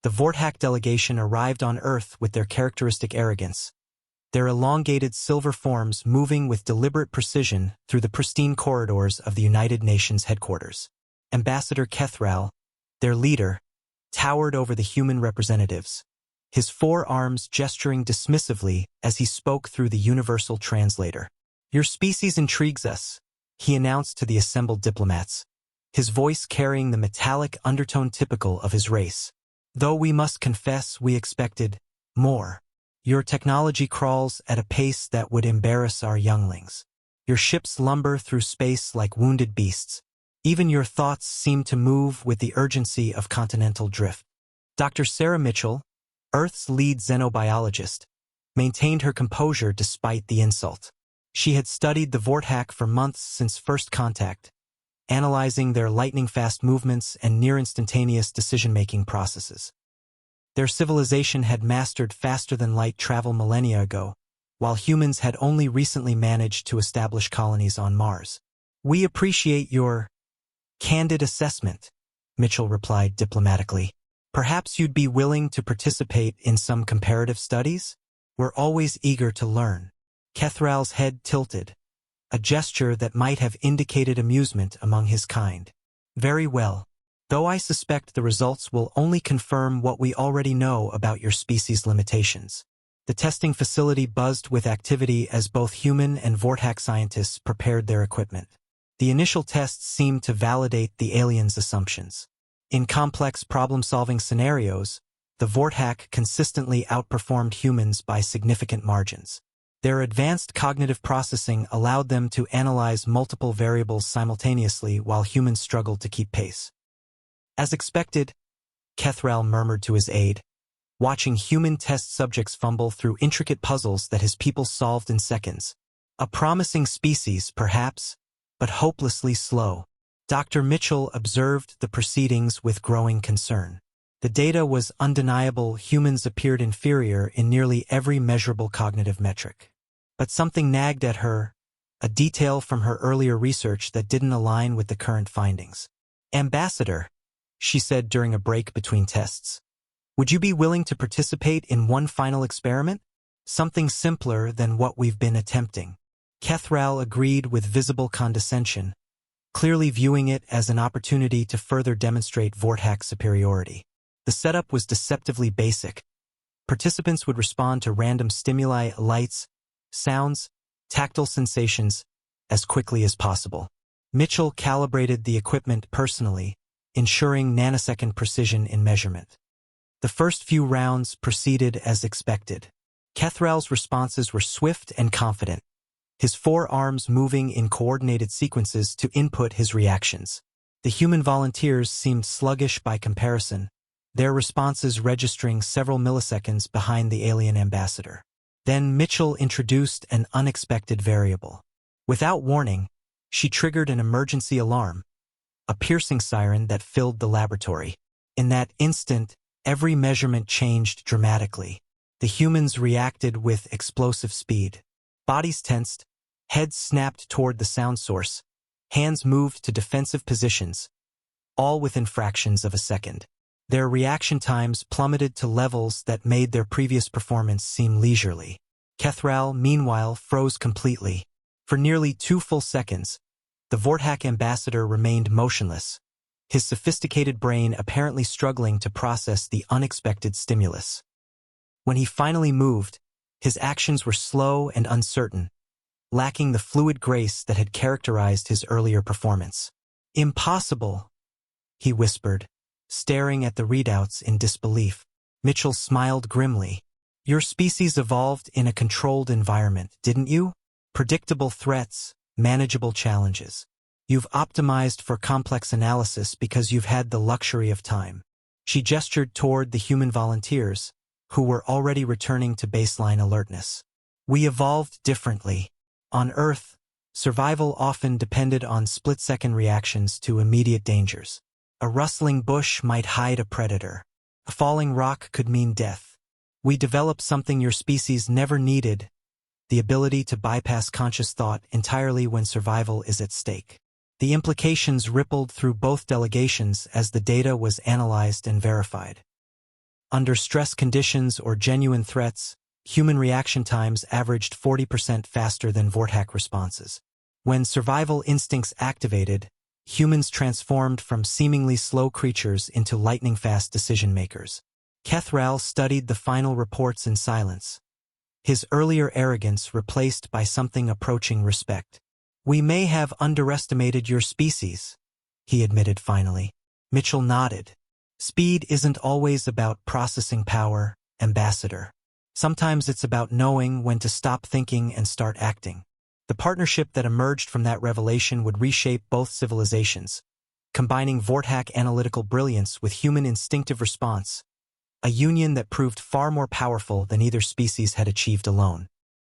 The Vortak delegation arrived on Earth with their characteristic arrogance, their elongated silver forms moving with deliberate precision through the pristine corridors of the United Nations headquarters. Ambassador Kethral, their leader, towered over the human representatives, his forearms gesturing dismissively as he spoke through the universal translator. "Your species intrigues us," he announced to the assembled diplomats, his voice carrying the metallic undertone typical of his race. "Though we must confess we expected more. Your technology crawls at a pace that would embarrass our younglings. Your ships lumber through space like wounded beasts. Even your thoughts seem to move with the urgency of continental drift." Dr. Sarah Mitchell, Earth's lead xenobiologist, maintained her composure despite the insult. She had studied the Vortak for months since first contact, analyzing their lightning-fast movements and near-instantaneous decision-making processes. Their civilization had mastered faster-than-light travel millennia ago, while humans had only recently managed to establish colonies on Mars. "We appreciate your candid assessment," Mitchell replied diplomatically. "Perhaps you'd be willing to participate in some comparative studies? We're always eager to learn." Kethral's head tilted, a gesture that might have indicated amusement among his kind. "Very well. Though I suspect the results will only confirm what we already know about your species' limitations." The testing facility buzzed with activity as both human and Vortak scientists prepared their equipment. The initial tests seemed to validate the aliens' assumptions. In complex problem-solving scenarios, the Vortak consistently outperformed humans by significant margins. Their advanced cognitive processing allowed them to analyze multiple variables simultaneously while humans struggled to keep pace. "As expected," Kethral murmured to his aide, watching human test subjects fumble through intricate puzzles that his people solved in seconds. "A promising species, perhaps, but hopelessly slow." Dr. Mitchell observed the proceedings with growing concern. The data was undeniable. Humans appeared inferior in nearly every measurable cognitive metric. But something nagged at her, a detail from her earlier research that didn't align with the current findings. "Ambassador," she said during a break between tests, "would you be willing to participate in one final experiment? Something simpler than what we've been attempting." Kethral agreed with visible condescension, clearly viewing it as an opportunity to further demonstrate Vortak superiority. The setup was deceptively basic. Participants would respond to random stimuli, lights, sounds, tactile sensations, as quickly as possible. Mitchell calibrated the equipment personally, ensuring nanosecond precision in measurement. The first few rounds proceeded as expected. Kethral's responses were swift and confident, his forearms moving in coordinated sequences to input his reactions. The human volunteers seemed sluggish by comparison, their responses registering several milliseconds behind the alien ambassador. Then Mitchell introduced an unexpected variable. Without warning, she triggered an emergency alarm, a piercing siren that filled the laboratory. In that instant, every measurement changed dramatically. The humans reacted with explosive speed. Bodies tensed, heads snapped toward the sound source, hands moved to defensive positions, all within fractions of a second. Their reaction times plummeted to levels that made their previous performance seem leisurely. Kethral, meanwhile, froze completely. For nearly 2 full seconds, the Vortak ambassador remained motionless, his sophisticated brain apparently struggling to process the unexpected stimulus. When he finally moved, his actions were slow and uncertain, lacking the fluid grace that had characterized his earlier performance. "Impossible," he whispered, staring at the readouts in disbelief. Mitchell smiled grimly. "Your species evolved in a controlled environment, didn't you? Predictable threats, manageable challenges. You've optimized for complex analysis because you've had the luxury of time." She gestured toward the human volunteers, who were already returning to baseline alertness. "We evolved differently. On Earth, survival often depended on split-second reactions to immediate dangers. A rustling bush might hide a predator. A falling rock could mean death. We developed something your species never needed, the ability to bypass conscious thought entirely when survival is at stake." The implications rippled through both delegations as the data was analyzed and verified. Under stress conditions or genuine threats, human reaction times averaged 40% faster than Vortak responses. When survival instincts activated, humans transformed from seemingly slow creatures into lightning-fast decision-makers. Kethral studied the final reports in silence, his earlier arrogance replaced by something approaching respect. "We may have underestimated your species," he admitted finally. Mitchell nodded. "Speed isn't always about processing power, Ambassador. Sometimes it's about knowing when to stop thinking and start acting." The partnership that emerged from that revelation would reshape both civilizations, combining Vortak analytical brilliance with human instinctive response, a union that proved far more powerful than either species had achieved alone.